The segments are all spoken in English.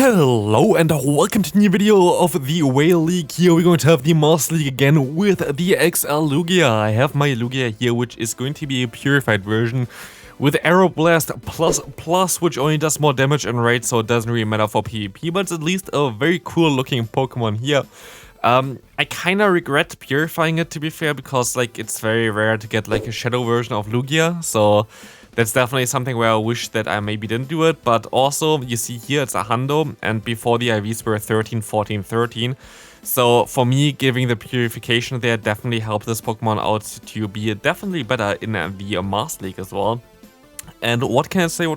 Hello and welcome to a new video of the Whale League. Here we're going to have the Master League again with the XL Lugia. I have my Lugia here, which is going to be a purified version with Aeroblast plus, which only does more damage and rate, so it doesn't really matter for PvP, but it's at least a very cool looking Pokemon here. I kinda regret purifying it, to be fair, because like it's very rare to get like a shadow version of Lugia, so that's definitely something where I wish that I maybe didn't do it. But also, you see here it's a hundo, and before the IVs were 13, 14, 13. So for me, giving the purification there definitely helped this Pokemon out to be definitely better in the Master League as well. And what can I say?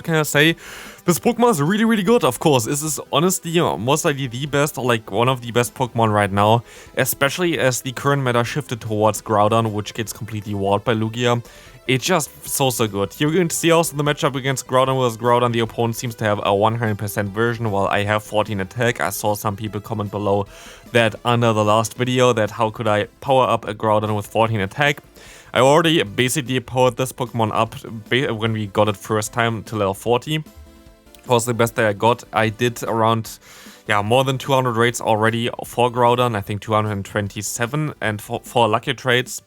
This Pokemon is really good, of course. This is honestly most likely the best, or like one of the best Pokemon right now. Especially as the current meta shifted towards Groudon, which gets completely walled by Lugia. It's just so good. You're going to see also the matchup against Groudon versus Groudon. The opponent seems to have a 100% version, while I have 14 attack. I saw some people comment below that under the last video that how could I power up a Groudon with 14 attack. I already basically powered this Pokemon up when we got it first time to level 40. It was the best that I got. I did around more than 200 raids already for Groudon. I think 227 and for lucky trades.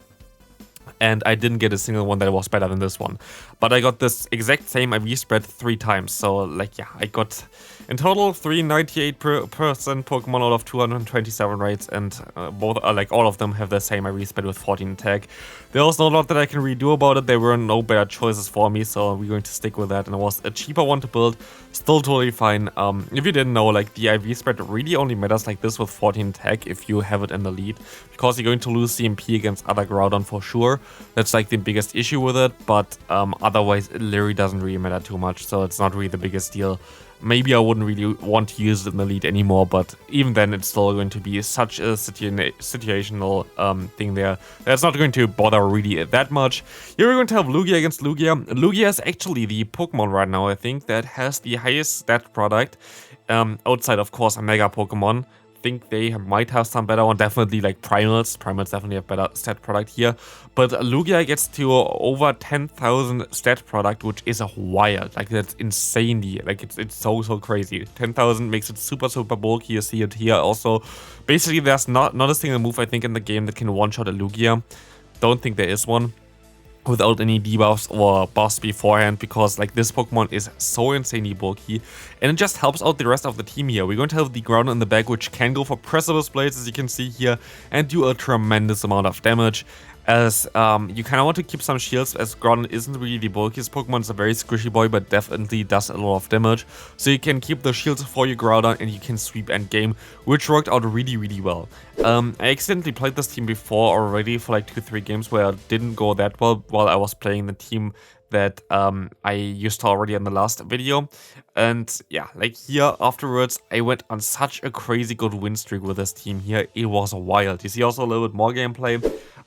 And I didn't get a single one that was better than this one. But I got this exact same IV spread 3 times. So like I got in total 398% Pokemon out of 227 raids, and both like all of them have the same IV spread with 14 attack. There was not a lot that I can really do about it. There were no better choices for me, so we're going to stick with that. And it was a cheaper one to build, still totally fine. If you didn't know, like the IV spread really only matters like this with 14 attack if you have it in the lead, because you're going to lose CMP against other Groudon for sure. That's like the biggest issue with it, but otherwise it literally doesn't really matter too much, so it's not really the biggest deal. Maybe I wouldn't really want to use it in the lead anymore, but even then it's still going to be such a situational thing there that's not going to bother really that much. Here we're going to have Lugia against Lugia. Lugia is actually the Pokemon right now, I think, that has the highest stat product, outside of course a Mega Pokemon. Think they might have some better one, definitely like Primals definitely have better stat product here, but Lugia gets to over 10,000 stat product, which is a wild, like that's insanely, like it's so crazy. 10,000 makes it super bulky. You see it here also. Basically there's not a single move I think in the game that can one-shot a Lugia. Don't think there is one without any debuffs or buffs beforehand, because like this Pokemon is so insanely bulky, and it just helps out the rest of the team here. We're going to have the Groudon in the back, which can go for Precipice Blades, as you can see here, and do a tremendous amount of damage. As you kind of want to keep some shields, as Groudon isn't really the bulkiest Pokemon. It's a very squishy boy, but definitely does a lot of damage. So you can keep the shields for your Groudon, and you can sweep endgame, which worked out really well. I accidentally played this team before already for like 2-3 games where it didn't go that well while I was playing the team that I used already in the last video. And yeah, like here afterwards I went on such a crazy good win streak with this team here. It was wild. You see also a little bit more gameplay.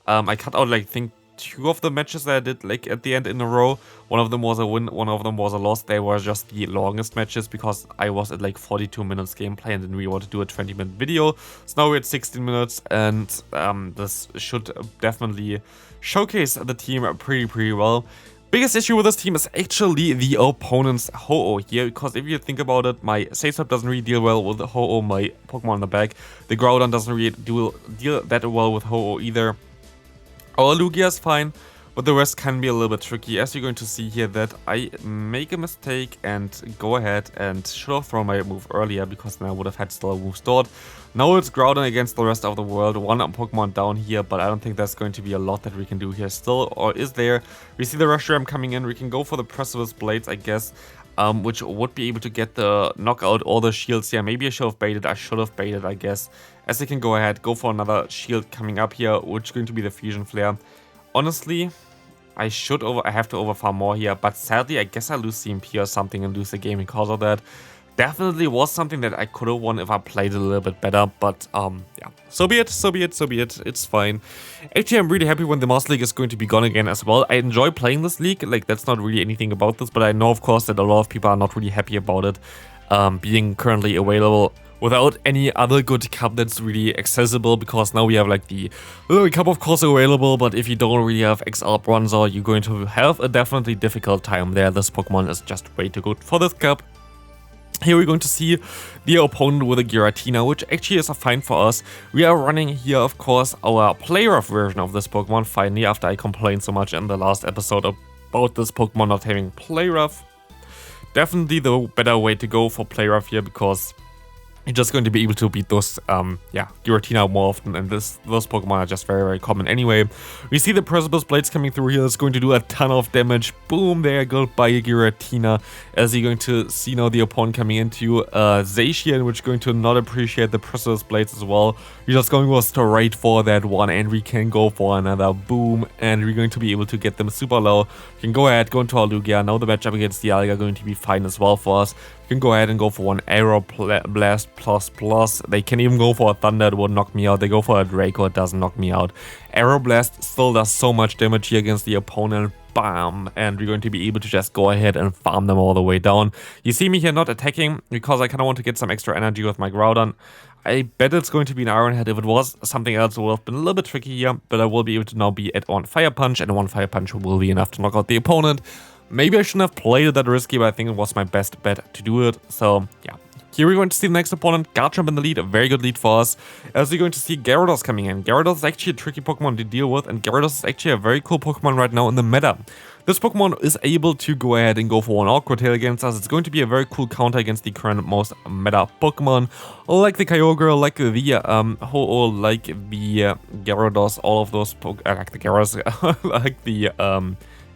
I cut out like I think 2 of the matches that I did like at the end in a row. One of them was a win, one of them was a loss. They were just the longest matches because I was at like 42 minutes gameplay and didn't really want to do a 20-minute video. So now we're at 16 minutes, and this should definitely showcase the team pretty well. Biggest issue with this team is actually the opponent's Ho-Oh here, because if you think about it, my Sasab doesn't really deal well with Ho-Oh, my Pokemon in the back. The Groudon doesn't really deal that well with Ho-Oh either. Our Lugia is fine, but the rest can be a little bit tricky, as you're going to see here that I make a mistake and go ahead and should have thrown my move earlier, because then I would have had still a move stored. Now it's Groudon against the rest of the world, one Pokemon down here, but I don't think there's going to be a lot that we can do here still, or is there? We see the Reshiram coming in. We can go for the Precipice Blades, I guess, which would be able to get the knockout all the shields here. Maybe I should have baited, I guess, as I can go ahead, go for another shield coming up here, which is going to be the Fusion Flare. Honestly, I have to overfarm more here, but sadly I guess I lose CMP or something and lose the game because of that. Definitely was something that I could have won if I played it a little bit better, but yeah, so be it, it's fine. Actually, I'm really happy when the Master League is going to be gone again as well. I enjoy playing this league, like that's not really anything about this, but I know of course that a lot of people are not really happy about it being currently available without any other good cup that's really accessible, because now we have like the Lily Cup of course available, but if you don't really have XL Bronzer, you're going to have a definitely difficult time there. This Pokemon is just way too good for this cup. Here we're going to see the opponent with a Giratina, which actually is fine for us. We are running here, of course, our play rough version of this Pokemon, finally, after I complained so much in the last episode about this Pokemon not having play rough. Definitely the better way to go for play rough here, because you're just going to be able to beat those, Giratina more often, and those Pokemon are just very, very common anyway. We see the Precipice Blades coming through here. It's going to do a ton of damage. Boom, there, goodbye Giratina. As you're going to see now the opponent coming into Zacian, which is going to not appreciate the Precipice Blades as well. We're just going to go straight for that one, and we can go for another boom, and we're going to be able to get them super low. We can go ahead, go into our Lugia. Now the matchup against the Alga going to be fine as well for us. We can go ahead and go for one Aeroblast plus. They can even go for a Thunder, it would knock me out. They go for a Draco, it doesn't knock me out. Aeroblast still does so much damage here against the opponent. Bam! And we're going to be able to just go ahead and farm them all the way down. You see me here not attacking because I kind of want to get some extra energy with my Groudon. I bet it's going to be an Iron Head. If it was something else, it would have been a little bit tricky here, but I will be able to now be at one Fire Punch, and one Fire Punch will be enough to knock out the opponent. Maybe I shouldn't have played it that risky, but I think it was my best bet to do it. So, yeah. Here we're going to see the next opponent, Garchomp in the lead, a very good lead for us. As we're going to see Gyarados coming in. Gyarados is actually a tricky Pokemon to deal with, and Gyarados is actually a very cool Pokemon right now in the meta. This Pokemon is able to go ahead and go for one Awkward Tail against us. It's going to be a very cool counter against the current most meta Pokemon, like the Kyogre, like the Ho-Oh, like the Gyarados, all of those like the Gyarados, like the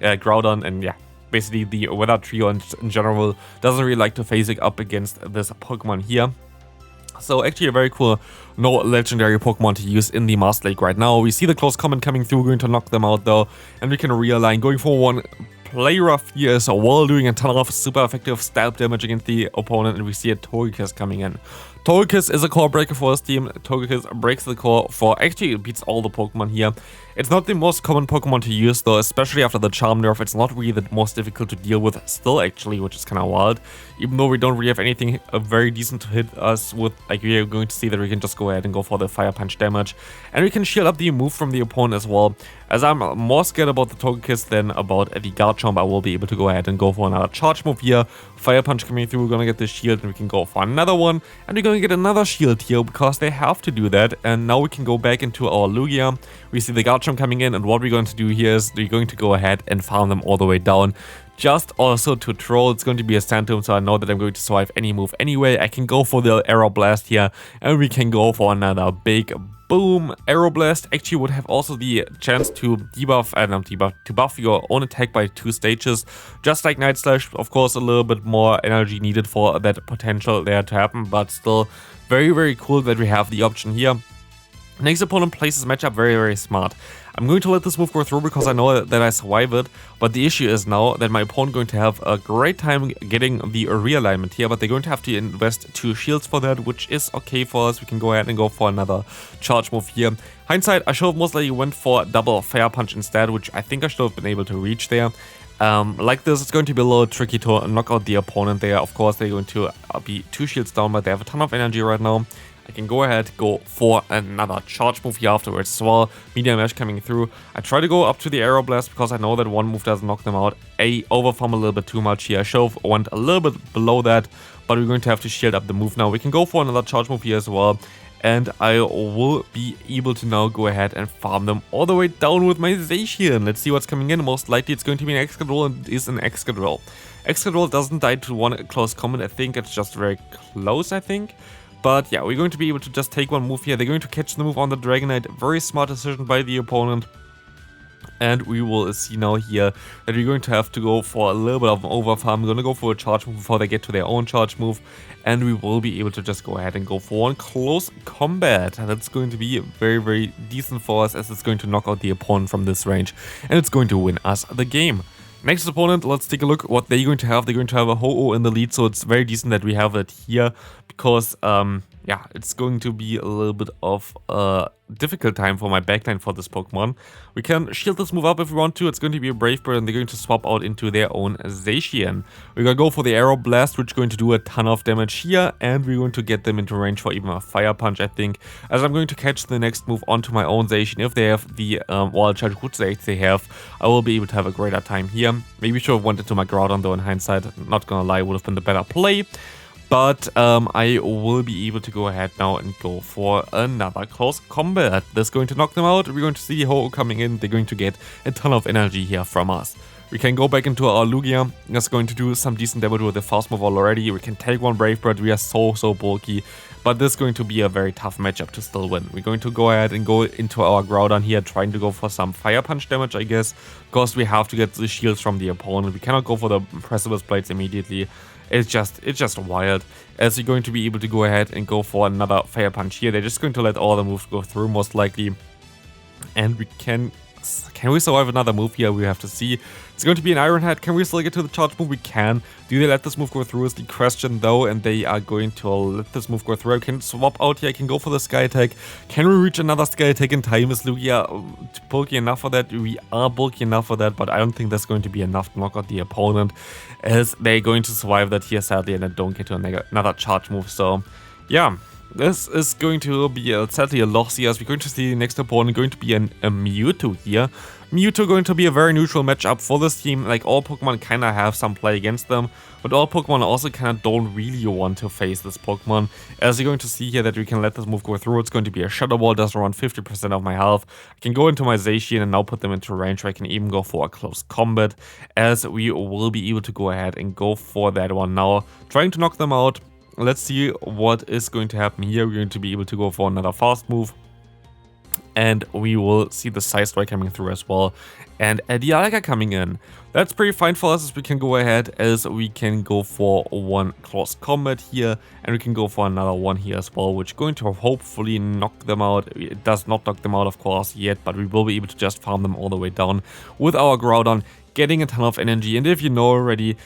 Groudon, and yeah. Basically, the weather trio in general doesn't really like to phase it up against this Pokemon here. So actually a very cool no legendary Pokemon to use in the Master League right now. We see the close comment coming through, going to knock them out though. And we can realign, going for one play rough here as well, doing a ton of super effective stab damage against the opponent. And we see a Togekiss coming in. Togekiss is a core breaker for his team. Togekiss breaks the core for, actually it beats all the Pokemon here. It's not the most common Pokemon to use though, especially after the Charm nerf. It's not really the most difficult to deal with still actually, which is kind of wild. Even though we don't really have anything very decent to hit us with, like we are going to see that we can just go ahead and go for the Fire Punch damage. And we can shield up the move from the opponent as well. As I'm more scared about the Togekiss than about the Garchomp, I will be able to go ahead and go for another charge move here. Fire Punch coming through, we're gonna get the shield and we can go for another one. And we're gonna get another shield here because they have to do that. And now we can go back into our Lugia. We see the Garchomp coming in, and what we're going to do here is we're going to go ahead and farm them all the way down. Just also to troll, it's going to be a Phantom, so I know that I'm going to survive any move anyway. I can go for the Aeroblast here, and we can go for another big boom. Aeroblast actually would have also the chance to to buff your own attack by 2 stages. Just like Night Slash, of course, a little bit more energy needed for that potential there to happen, but still very, very cool that we have the option here. Next opponent plays this matchup very, very smart. I'm going to let this move go through because I know that I survive it, but the issue is now that my opponent is going to have a great time getting the realignment here, but they're going to have to invest 2 shields for that, which is okay for us. We can go ahead and go for another charge move here. Hindsight, I should have most likely went for double Fire Punch instead, which I think I should have been able to reach there. Like this, it's going to be a little tricky to knock out the opponent there. Of course, they're going to be 2 shields down, but they have a ton of energy right now. I can go ahead, go for another charge move here afterwards as well. Medium Mesh coming through. I try to go up to the Aeroblast because I know that one move doesn't knock them out. Overfarm a little bit too much here. I should have went a little bit below that, but we're going to have to shield up the move now. We can go for another charge move here as well. And I will be able to now go ahead and farm them all the way down with my Zacian. Let's see what's coming in. Most likely it's going to be an Excadrill, and it is an Excadrill. Excadrill doesn't die to one close combat. I think it's just very close, I think. But yeah, we're going to be able to just take one move here. They're going to catch the move on the Dragonite. Very smart decision by the opponent. And we will see now here that we're going to have to go for a little bit of an overfarm. We're going to go for a charge move before they get to their own charge move. And we will be able to just go ahead and go for one close combat. And that's going to be very, very decent for us, as it's going to knock out the opponent from this range. And it's going to win us the game. Next opponent, let's take a look what they're going to have. They're going to have a Ho-Oh in the lead, so it's very decent that we have it here. Because, yeah, it's going to be a little bit of a difficult time for my backline for this Pokemon. We can shield this move up if we want to. It's going to be a Brave Bird, and they're going to swap out into their own Zacian. We're going to go for the Aeroblast, which is going to do a ton of damage here, and we're going to get them into range for even a Fire Punch, I think. As I'm going to catch the next move onto my own Zacian. If they have the Wild Charge Root they have, I will be able to have a greater time here. Maybe should have went into my Groudon though in hindsight. Not gonna lie, would have been the better play. But I will be able to go ahead now and go for another close combat. That's going to knock them out. We're going to see Ho coming in. They're going to get a ton of energy here from us. We can go back into our Lugia. That's going to do some decent damage with the fast move already. We can take one Brave Bird. We are so bulky. But this is going to be a very tough matchup to still win. We're going to go ahead and go into our Groudon here, trying to go for some Fire Punch damage, I guess. Because we have to get the shields from the opponent. We cannot go for the Precipice Blades immediately. It's just wild. As we're going to be able to go ahead and go for another Fire Punch here. They're just going to let all the moves go through, most likely. And we can we survive another move here? We have to see. It's going to be an Iron Head. Can we still get to the charge move? We can. Do they let this move go through is the question though, and they are going to let this move go through. I can swap out here. I can go for the Sky Attack. Can we reach another Sky Attack in time? Is Lugia bulky enough for that? We are bulky enough for that, but I don't think that's going to be enough to knock out the opponent, as they're going to survive that here sadly, and then don't get to another charge move. So yeah. This is going to be sadly a loss here, as we're going to see the next opponent going to be a Mewtwo here. Mewtwo going to be a very neutral matchup for this team. Like, all Pokemon kind of have some play against them, but all Pokemon also kind of don't really want to face this Pokemon. As you're going to see here that we can let this move go through. It's going to be a Shadow Ball, does around 50% of my health. I can go into my Zacian and now put them into range, where I can even go for a close combat, as we will be able to go ahead and go for that one now, trying to knock them out. Let's see what is going to happen here. We're going to be able to go for another fast move. And we will see the Side Strike coming through as well. And a Dialga coming in. That's pretty fine for us, as we can go ahead, as we can go for one close combat here. And we can go for another one here as well, which is going to hopefully knock them out. It does not knock them out, of course, yet. But we will be able to just farm them all the way down with our Groudon, getting a ton of energy. And if you know already,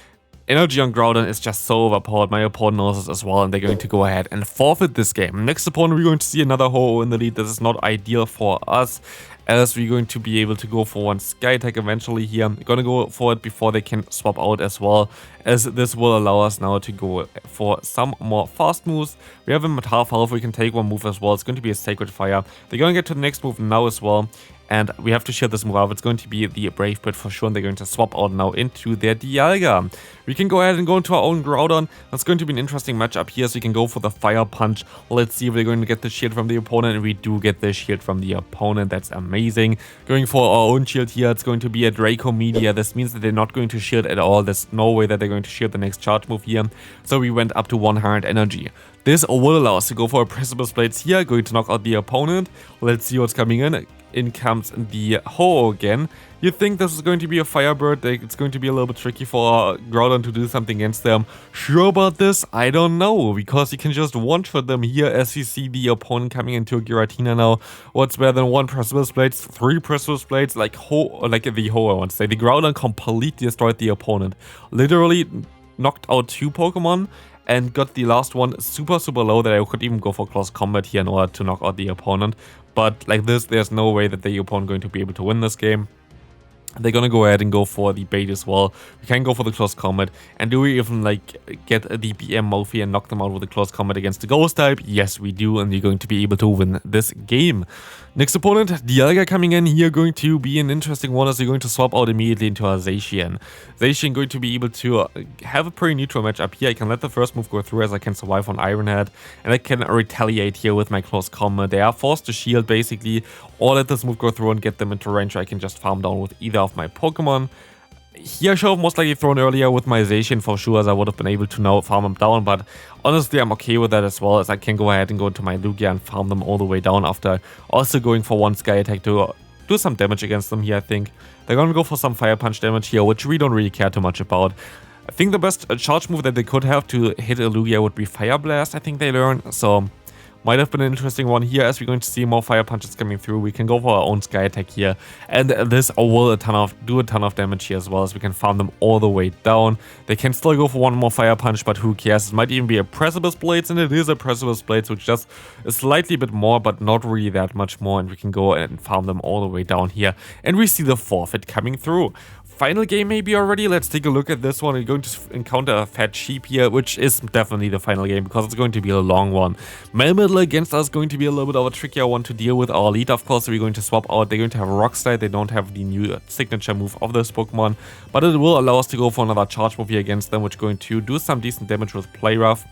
energy on Groudon is just so overpowered. My opponent knows this as well, and they're going to go ahead and forfeit this game. Next opponent, we're going to see another Ho-Oh in the lead. This is not ideal for us, as we're going to be able to go for one Sky Attack eventually here. We're going to go for it before they can swap out as well, as this will allow us now to go for some more fast moves. We have him at half health. We can take one move as well. It's going to be a Sacred Fire. They're going to get to the next move now as well. And we have to shield this move out. It's going to be the Brave Bird for sure, and they're going to swap out now into their Dialga. We can go ahead and go into our own Groudon. That's going to be an interesting matchup here, so we can go for the Fire Punch. Let's see if they're going to get the shield from the opponent, and we do get the shield from the opponent. That's amazing. Going for our own shield here, it's going to be a Draco Meteor. This means that they're not going to shield at all. There's no way that they're going to shield the next charge move here. So we went up to 100 energy. This will allow us to go for a Precipice Blades here, going to knock out the opponent. Let's see what's coming in. In comes the Ho-Oh again. You'd think this is going to be a Firebird. It's going to be a little bit tricky for Groudon to do something against them. Sure about this? I don't know, because you can just one-shot them here, as you see the opponent coming into a Giratina now. What's better than one Precipice Blades? 3 Precipice Blades, like the Ho-Oh, I want to say. The Groudon completely destroyed the opponent. Literally knocked out 2 Pokemon, and got the last one super low, that I could even go for close combat here in order to knock out the opponent. But like this, there's no way that the opponent going to be able to win this game. They're gonna go ahead and go for the bait as well. We can go for the close combat. And do we even like get a DPM Morphe and knock them out with a close combat against the Ghost type? Yes, we do, and you're going to be able to win this game. Next opponent, Dialga coming in here, going to be an interesting one, as you're going to swap out immediately into our Zacian. Zacian going to be able to have a pretty neutral matchup here. I can let the first move go through, as I can survive on Iron Head, and I can retaliate here with my close combat. They are forced to shield basically, or let this move go through and get them into range, so I can just farm down with either of my Pokemon. Here I should have most likely thrown earlier with my Zacian for sure, as I would have been able to now farm them down, but honestly I'm okay with that as well, as I can go ahead and go into my Lugia and farm them all the way down, after also going for one Sky Attack to do some damage against them here. I think they're gonna go for some Fire Punch damage here, which we don't really care too much about. I think the best charge move that they could have to hit a Lugia would be Fire Blast, I think they learned, so might have been an interesting one here, as we're going to see more Fire Punches coming through. We can go for our own Sky Attack here, and this will do a ton of damage here as well, as we can farm them all the way down. They can still go for one more Fire Punch, but who cares? It might even be a Precipice Blades, and it is a Precipice Blades, which just is slightly bit more, but not really that much more, and we can go and farm them all the way down here. And we see the forfeit coming through. Final game maybe already. Let's take a look at this one. We're going to encounter a Fat Sheep here, which is definitely the final game, because it's going to be a long one. MEWeedle against us is going to be a little bit of a trickier one to deal with. Our lead, of course, we're going to swap out. They're going to have Rock Slide. They don't have the new signature move of this Pokemon, but it will allow us to go for another charge move here against them, which is going to do some decent damage with Play Rough.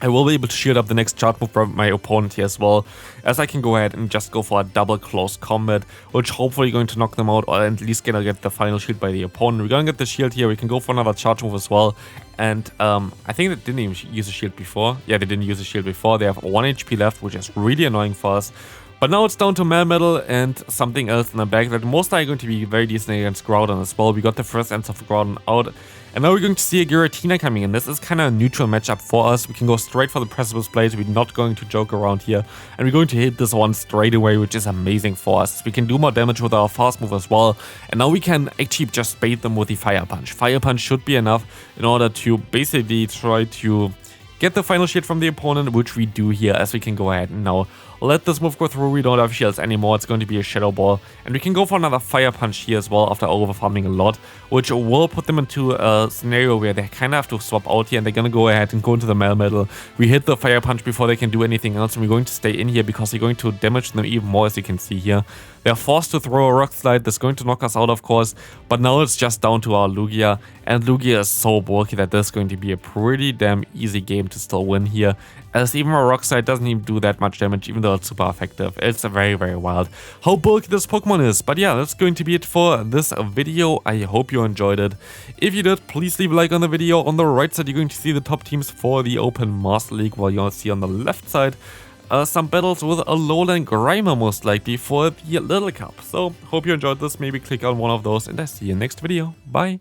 I will be able to shield up the next charge move from my opponent here as well, as I can go ahead and just go for a double close combat, which hopefully going to knock them out, or at least gonna get the final shield by the opponent. We're gonna get the shield here, we can go for another charge move as well, and I think they didn't even use a shield before. Yeah, they didn't use a shield before. They have 1 HP left, which is really annoying for us. But now it's down to MEWeedle and something else in the back that most are going to be very decent against Groudon as well. We got the first answer for Groudon out. And now we're going to see a Giratina coming in. This is kind of a neutral matchup for us. We can go straight for the Precipice Blade. We're not going to joke around here. And we're going to hit this one straight away, which is amazing for us. We can do more damage with our fast move as well. And now we can actually just bait them with the Fire Punch. Fire Punch should be enough in order to basically try to get the final shield from the opponent, which we do here, as we can go ahead and now let this move go through. We don't have shields anymore. It's going to be a Shadow Ball. And we can go for another Fire Punch here as well after overfarming a lot, which will put them into a scenario where they kind of have to swap out here, and they're going to go ahead and go into the MEWeedle. We hit the Fire Punch before they can do anything else, and we're going to stay in here because we're going to damage them even more, as you can see here. They're forced to throw a Rock Slide. That's going to knock us out, of course, but now it's just down to our Lugia, and Lugia is so bulky that this is going to be a pretty damn easy game to still win here, as even a Rock Slide doesn't even do that much damage, even though it's super effective. It's very, very wild how bulky this Pokemon is. But yeah, that's going to be it for this video. I hope you enjoyed it. If you did, please leave a like on the video. On the right side, you're going to see the top teams for the Open Master League, while you'll see on the left side some battles with Alola and Grimer most likely for the Little Cup. So hope you enjoyed this. Maybe click on one of those, and I see you next video. Bye.